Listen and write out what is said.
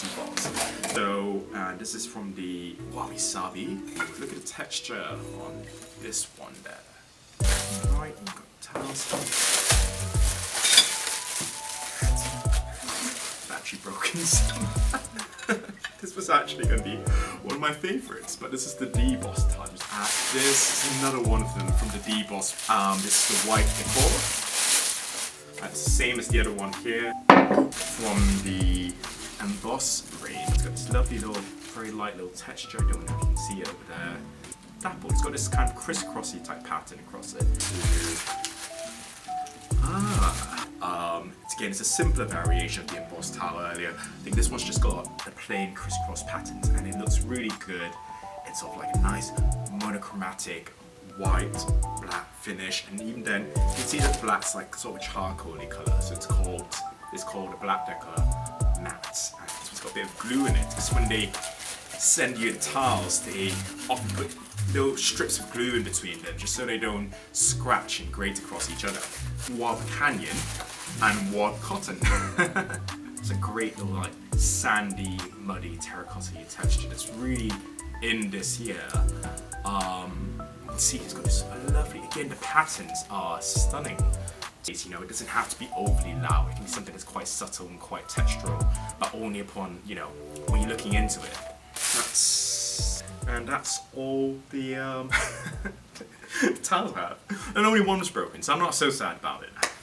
Deboss. So this is from the Wabi-sabi. Look at the texture on this one there. Right, you've got tiles. Battery broken. This was actually going to be one of my favourites, but this is the Deboss tiles. This is another one of them from the Deboss. This is the white décor. It's the same as the other one here from the Emboss range. It's got this lovely little, very light little texture. I don't know if you can see it over there. Dapple. It's got this kind of crisscrossy type pattern across it. It's a simpler variation of the embossed tile earlier. I think this one's just got the plain crisscross patterns, and it looks really good. It's sort of like a nice monochromatic white, black finish, and even then you can see the black's like sort of a charcoaly colour. So it's called a black decor matte. And it's got a bit of glue in it, because when they send you the tiles, they often put little strips of glue in between them just so they don't scratch and grate across each other. Wild Canyon and Wild Cotton. It's a great little like sandy, muddy, terracotta texture that's really in this here. You can see it's got this lovely, again the patterns are stunning. You know, it doesn't have to be overly loud. It can be something that's quite subtle and quite textural, but only upon, you know, when you're looking into it. That's all the tiles have. And only one was broken, so I'm not so sad about it.